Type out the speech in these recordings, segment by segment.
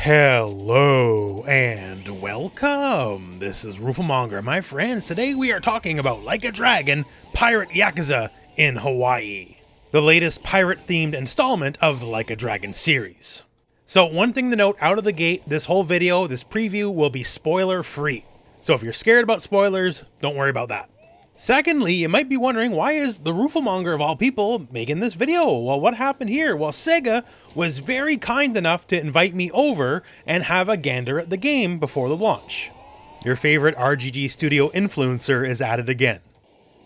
Hello and welcome. This is rooflemonger, my friends. Today we are talking about Like a Dragon, Pirate Yakuza in Hawaii, the latest pirate-themed installment of the Like a Dragon series. So one thing to note out of the gate, this whole video, this preview will be spoiler-free. So if you're scared about spoilers, don't worry about that. Secondly, you might be wondering, why is the rooflemonger of all people making this video? Well, what happened here? Well, Sega was very kind enough to invite me over and have a gander at the game before the launch. Your favorite RGG studio influencer is at it again.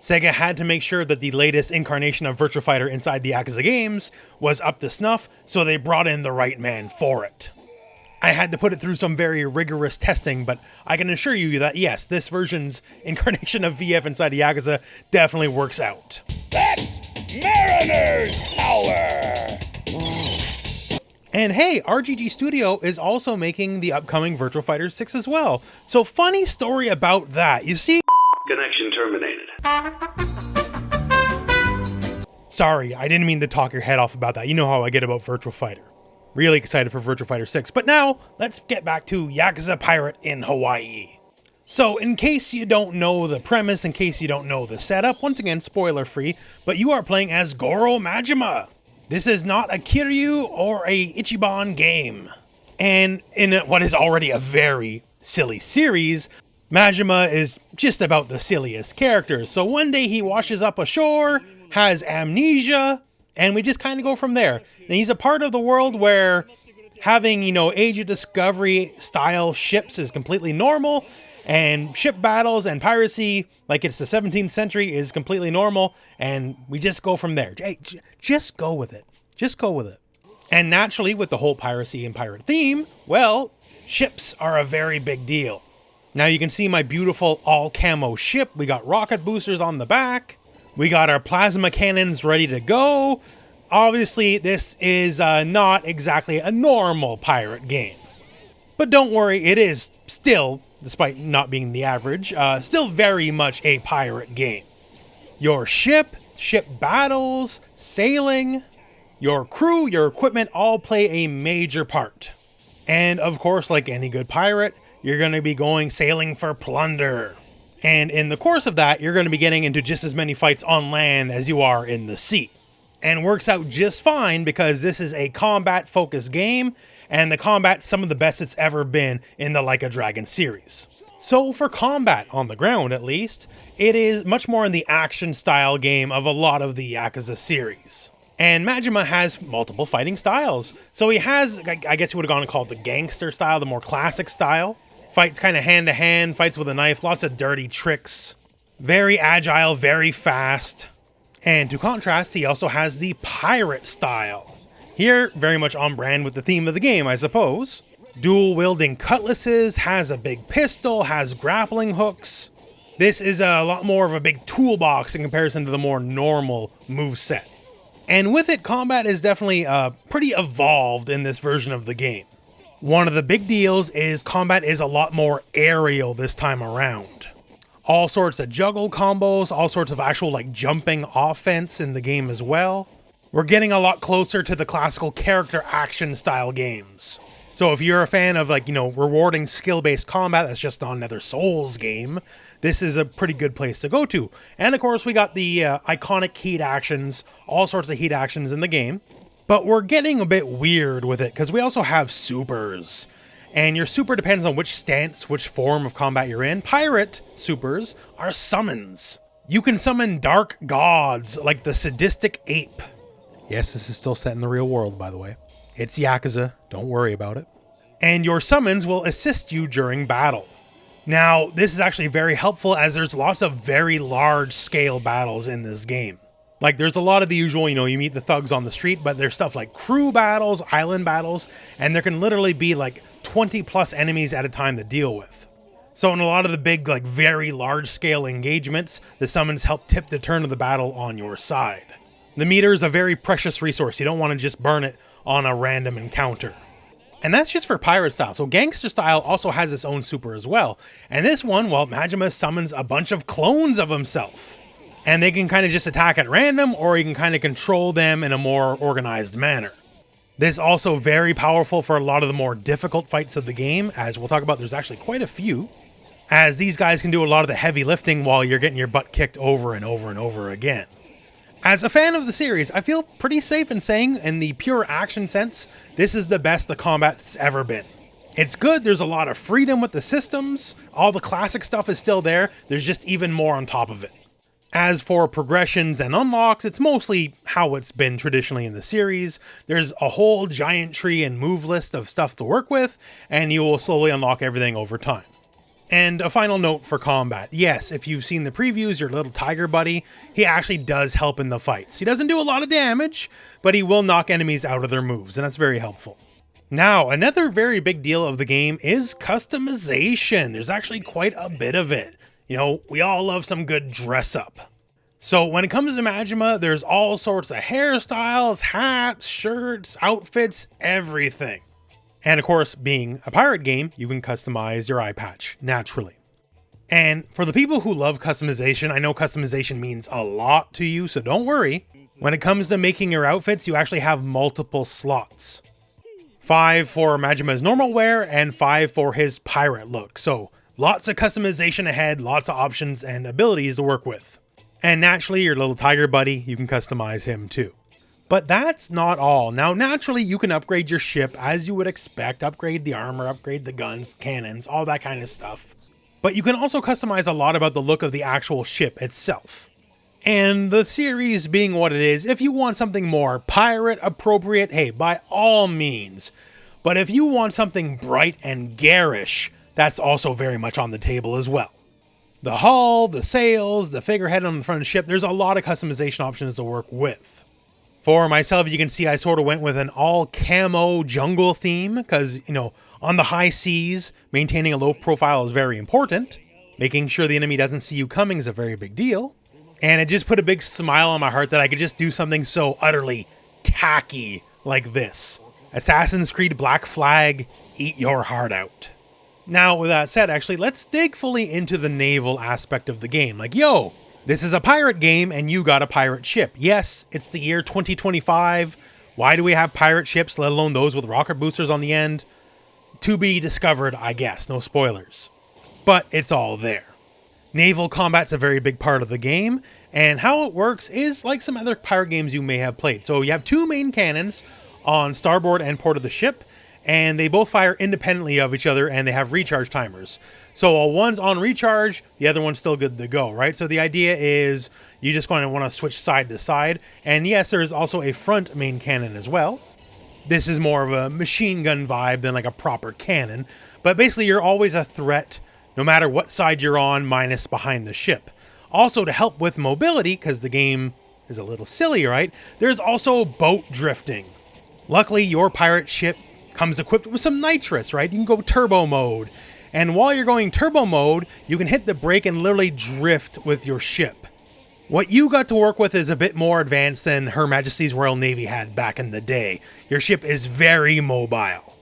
Sega had to make sure that the latest incarnation of Virtua Fighter inside the Yakuza games was up to snuff, so they brought in the right man for it. I had to put it through some very rigorous testing, but I can assure you that yes, this version's incarnation of VF inside the Yakuza definitely works out. That's Mariner's power! And hey, RGG Studio is also making the upcoming Virtua Fighter 6 as well. So funny story about that. You see... Connection terminated. Sorry, I didn't mean to talk your head off about that. You know how I get about Virtua Fighter. Really excited for Virtua Fighter 6. But now, let's get back to Yakuza Pirate in Hawaii. So, in case you don't know the premise, in case you don't know the setup, once again, spoiler free, but you are playing as Goro Majima. This is not a Kiryu or a Ichiban game. And in what is already a very silly series, Majima is just about the silliest characters. So one day he washes up ashore, has amnesia, and we just kind of go from there. And he's a part of the world where having, Age of Discovery style ships is completely normal, and ship battles and piracy, like it's the 17th century, is completely normal, and we just go from there. Hey, just go with it. Just go with it. And naturally, with the whole piracy and pirate theme, well, ships are a very big deal. Now you can see my beautiful all-camo ship. We got rocket boosters on the back. We got our plasma cannons ready to go. Obviously, this is not exactly a normal pirate game. But don't worry, it is still, despite not being the average, still very much a pirate game. Your ship battles, sailing, your crew, your equipment all play a major part. And of course, like any good pirate, you're going to be going sailing for plunder. And in the course of that, you're going to be getting into just as many fights on land as you are in the sea. And works out just fine because this is a combat-focused game, and the combat's some of the best it's ever been in the Like a Dragon series. So for combat, on the ground at least, it is much more in the action-style game of a lot of the Yakuza series. And Majima has multiple fighting styles. So he has, I guess you would have gone and called the gangster style, the more classic style. Fights kind of hand-to-hand, fights with a knife, lots of dirty tricks. Very agile, very fast. And to contrast, he also has the pirate style. Here, very much on brand with the theme of the game, I suppose. Dual-wielding cutlasses, has a big pistol, has grappling hooks. This is a lot more of a big toolbox in comparison to the more normal moveset. And with it, combat is definitely pretty evolved in this version of the game. One of the big deals is combat is a lot more aerial this time around. All sorts of juggle combos, all sorts of actual jumping offense in the game as well. We're getting a lot closer to the classical character action style games. So if you're a fan of rewarding skill-based combat that's just not another Souls game, this is a pretty good place to go to. And of course we got the iconic heat actions, all sorts of heat actions in the game. But we're getting a bit weird with it because we also have supers. And your super depends on which stance, which form of combat you're in. Pirate supers are summons. You can summon dark gods like the sadistic ape. Yes, this is still set in the real world, by the way. It's Yakuza, don't worry about it. And your summons will assist you during battle. Now, this is actually very helpful as there's lots of very large scale battles in this game. There's a lot of the usual, you meet the thugs on the street, but there's stuff like crew battles, island battles, and there can literally be 20 plus enemies at a time to deal with. So in a lot of the big, very large scale engagements, the summons help tip the turn of the battle on your side. The meter is a very precious resource. You don't want to just burn it on a random encounter. And that's just for pirate style. So gangster style also has its own super as well. And this one, Majima summons a bunch of clones of himself. And they can kind of just attack at random, or you can kind of control them in a more organized manner. This is also very powerful for a lot of the more difficult fights of the game, as we'll talk about. There's actually quite a few, as these guys can do a lot of the heavy lifting while you're getting your butt kicked over and over and over again. As a fan of the series, I feel pretty safe in saying, in the pure action sense, this is the best the combat's ever been. It's good, there's a lot of freedom with the systems, all the classic stuff is still there, there's just even more on top of it. As for progressions and unlocks, it's mostly how it's been traditionally in the series. There's a whole giant tree and move list of stuff to work with, and you will slowly unlock everything over time. And a final note for combat. Yes, if you've seen the previews, your little tiger buddy, he actually does help in the fights. He doesn't do a lot of damage, but he will knock enemies out of their moves, and that's very helpful. Now, another very big deal of the game is customization. There's actually quite a bit of it. You know, we all love some good dress up. So when it comes to Majima, there's all sorts of hairstyles, hats, shirts, outfits, everything. And of course, being a pirate game, you can customize your eye patch, naturally. And for the people who love customization, I know customization means a lot to you, so don't worry. When it comes to making your outfits, you actually have multiple slots. 5 for Majima's normal wear, and 5 for his pirate look. So lots of customization ahead, lots of options and abilities to work with. And naturally, your little tiger buddy, you can customize him too. But that's not all. Now, naturally, you can upgrade your ship as you would expect. Upgrade the armor, upgrade the guns, cannons, all that kind of stuff. But you can also customize a lot about the look of the actual ship itself. And the series being what it is, if you want something more pirate appropriate, hey, by all means. But if you want something bright and garish, that's also very much on the table as well. The hull, the sails, the figurehead on the front of the ship, there's a lot of customization options to work with. For myself, you can see I sort of went with an all camo jungle theme because, you know, on the high seas, maintaining a low profile is very important. Making sure the enemy doesn't see you coming is a very big deal. And it just put a big smile on my heart that I could just do something so utterly tacky like this. Assassin's Creed Black Flag, eat your heart out. Now, with that said, actually, let's dig fully into the naval aspect of the game. Like, yo, this is a pirate game and you got a pirate ship. Yes, it's the year 2025. Why do we have pirate ships, let alone those with rocket boosters on the end? To be discovered, I guess. No spoilers. But it's all there. Naval combat's a very big part of the game, and how it works is like some other pirate games you may have played. So you have 2 main cannons on starboard and port of the ship, and they both fire independently of each other, and they have recharge timers. So while one's on recharge, the other one's still good to go, right? So the idea is you just going to want to switch side to side. And yes, there's also a front main cannon as well. This is more of a machine gun vibe than like a proper cannon. But basically, you're always a threat, no matter what side you're on, minus behind the ship. Also, to help with mobility, because the game is a little silly, right? There's also boat drifting. Luckily, your pirate ship comes equipped with some nitrous, right? You can go turbo mode. And while you're going turbo mode, you can hit the brake and literally drift with your ship. What you got to work with is a bit more advanced than Her Majesty's Royal Navy had back in the day. Your ship is very mobile.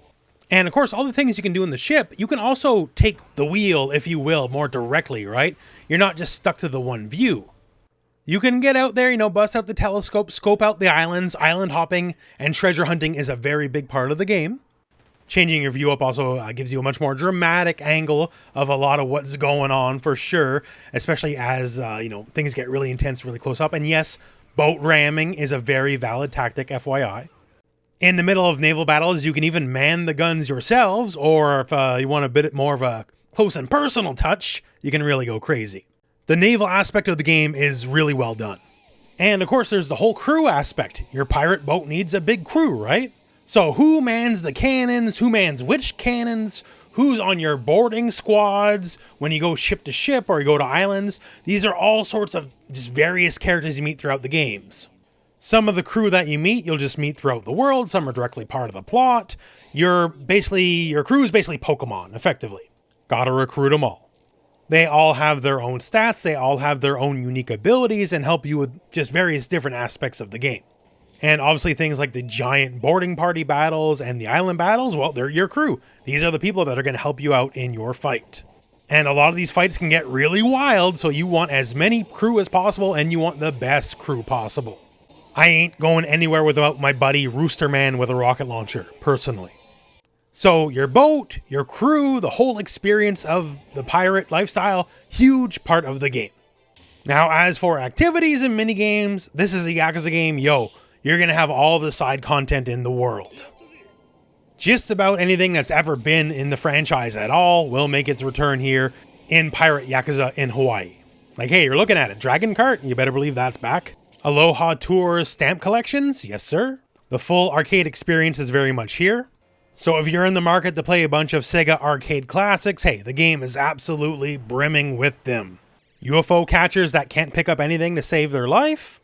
And of course, all the things you can do in the ship, you can also take the wheel, if you will, more directly, right? You're not just stuck to the one view. You can get out there, bust out the telescope, scope out the islands. Island hopping and treasure hunting is a very big part of the game. Changing your view up also gives you a much more dramatic angle of a lot of what's going on for sure, especially as, things get really intense, really close up. And yes, boat ramming is a very valid tactic, FYI. In the middle of naval battles, you can even man the guns yourselves, or if you want a bit more of a close and personal touch, you can really go crazy. The naval aspect of the game is really well done. And of course, there's the whole crew aspect. Your pirate boat needs a big crew, right? So who mans the cannons? Who mans which cannons? Who's on your boarding squads when you go ship to ship or you go to islands? These are all sorts of just various characters you meet throughout the games. Some of the crew that you meet, you'll just meet throughout the world. Some are directly part of the plot. Your crew is basically Pokemon, effectively. Gotta recruit them all. They all have their own stats. They all have their own unique abilities and help you with just various different aspects of the game. And obviously things like the giant boarding party battles and the island battles, well, they're your crew. These are the people that are going to help you out in your fight. And a lot of these fights can get really wild, so you want as many crew as possible and you want the best crew possible. I ain't going anywhere without my buddy Rooster Man with a rocket launcher, personally. So your boat, your crew, the whole experience of the pirate lifestyle, huge part of the game. Now, as for activities and minigames, this is a Yakuza game, you're gonna have all the side content in the world. Just about anything that's ever been in the franchise at all will make its return here in Pirate Yakuza in Hawaii. Like, hey, you're looking at it, Dragon Cart, you better believe that's back. Aloha Tours stamp collections, yes sir. The full arcade experience is very much here. So if you're in the market to play a bunch of Sega arcade classics, hey, the game is absolutely brimming with them. UFO catchers that can't pick up anything to save their life.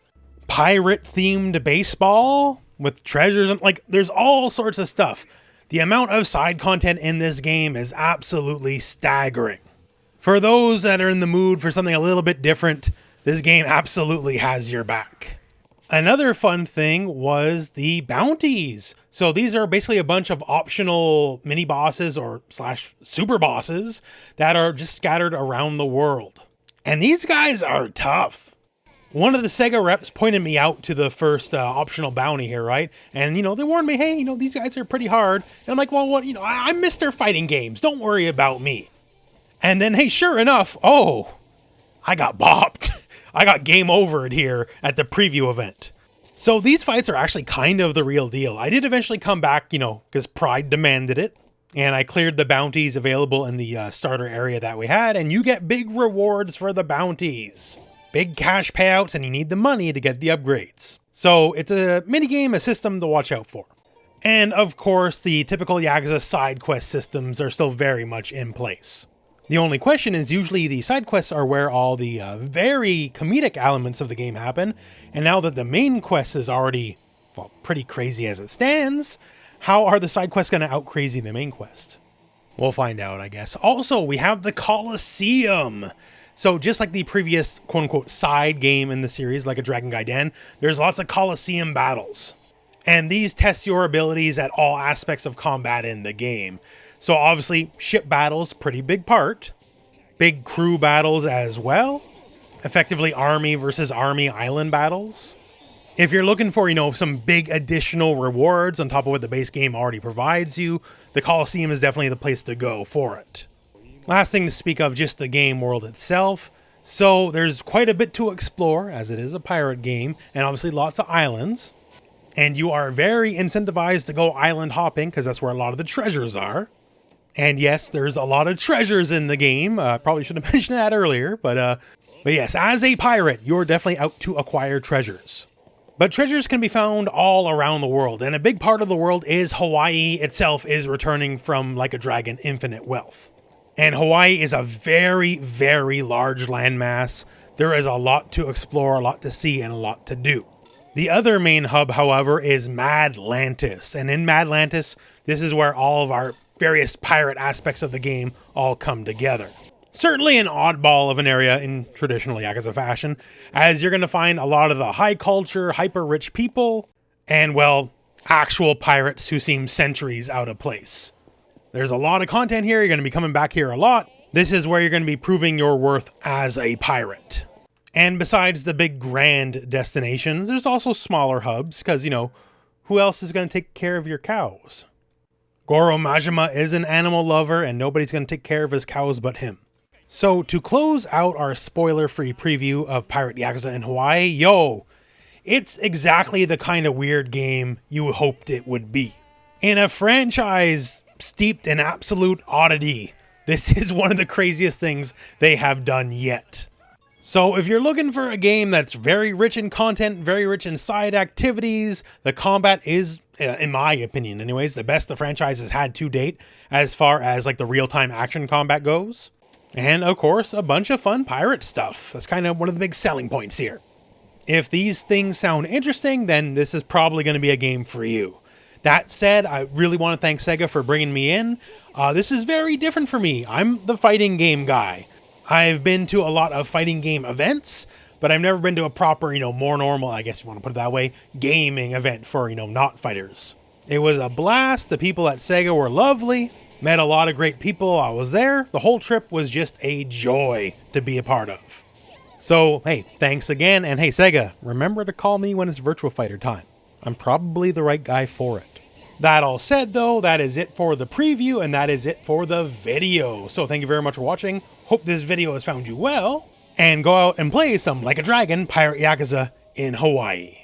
Pirate-themed baseball with treasures, and like, there's all sorts of stuff. The amount of side content in this game is absolutely staggering. For those that are in the mood for something a little bit different, this game absolutely has your back. Another fun thing was the bounties. So these are basically a bunch of optional mini bosses or slash super bosses that are just scattered around the world. And these guys are tough. One of the Sega reps pointed me out to the first optional bounty here, right? And, they warned me, hey, these guys are pretty hard. And I'm like, well, what, I'm Mr. Fighting Games. Don't worry about me. And then, hey, sure enough, I got bopped. I got game overed here at the preview event. So these fights are actually kind of the real deal. I did eventually come back, because pride demanded it. And I cleared the bounties available in the starter area that we had. And you get big rewards for the bounties. Big cash payouts, and you need the money to get the upgrades. So it's a minigame, a system to watch out for. And of course, the typical Yakuza side quest systems are still very much in place. The only question is usually the side quests are where all the very comedic elements of the game happen. And now that the main quest is already, pretty crazy as it stands, how are the side quests going to out-crazy the main quest? We'll find out, I guess. Also, we have the Colosseum. So just like the previous quote-unquote side game in the series, like a Dragon Gaiden, there's lots of Colosseum battles. And these test your abilities at all aspects of combat in the game. So obviously, ship battles, pretty big part. Big crew battles as well. Effectively army versus army island battles. If you're looking for, some big additional rewards on top of what the base game already provides you, the Colosseum is definitely the place to go for it. Last thing to speak of, just the game world itself. So there's quite a bit to explore, as it is a pirate game, and obviously lots of islands. And you are very incentivized to go island hopping, because that's where a lot of the treasures are. And yes, there's a lot of treasures in the game. Probably should have mentioned that earlier, but yes, as a pirate, you're definitely out to acquire treasures. But treasures can be found all around the world, and a big part of the world is Hawaii itself is returning from Like a Dragon infinite wealth. And Hawaii is a very, very large landmass. There is a lot to explore, a lot to see, and a lot to do. The other main hub, however, is Madlantis. And in Madlantis, this is where all of our various pirate aspects of the game all come together. Certainly an oddball of an area in traditional Yakuza fashion, as you're going to find a lot of the high culture, hyper-rich people, and, actual pirates who seem centuries out of place. There's a lot of content here. You're going to be coming back here a lot. This is where you're going to be proving your worth as a pirate. And besides the big grand destinations, there's also smaller hubs, because, who else is going to take care of your cows? Goro Majima is an animal lover, and nobody's going to take care of his cows but him. So to close out our spoiler-free preview of Pirate Yakuza in Hawaii, it's exactly the kind of weird game you hoped it would be. In a franchise steeped in absolute oddity, this is one of the craziest things they have done yet. So if you're looking for a game that's very rich in content, very rich in side activities, the combat is, in my opinion anyways, the best the franchise has had to date as far as like the real-time action combat goes. And of course, a bunch of fun pirate stuff. That's kind of one of the big selling points here. If these things sound interesting, then this is probably going to be a game for you. That said, I really want to thank Sega for bringing me in. This is very different for me. I'm the fighting game guy. I've been to a lot of fighting game events, but I've never been to a proper, more normal, I guess you want to put it that way, gaming event for, not fighters. It was a blast. The people at Sega were lovely. Met a lot of great people. I was there. The whole trip was just a joy to be a part of. So, hey, thanks again, and hey, Sega, remember to call me when it's Virtua Fighter time. I'm probably the right guy for it. That all said, though, that is it for the preview, and that is it for the video. So thank you very much for watching. Hope this video has found you well, and go out and play some Like a Dragon Pirate Yakuza in Hawaii.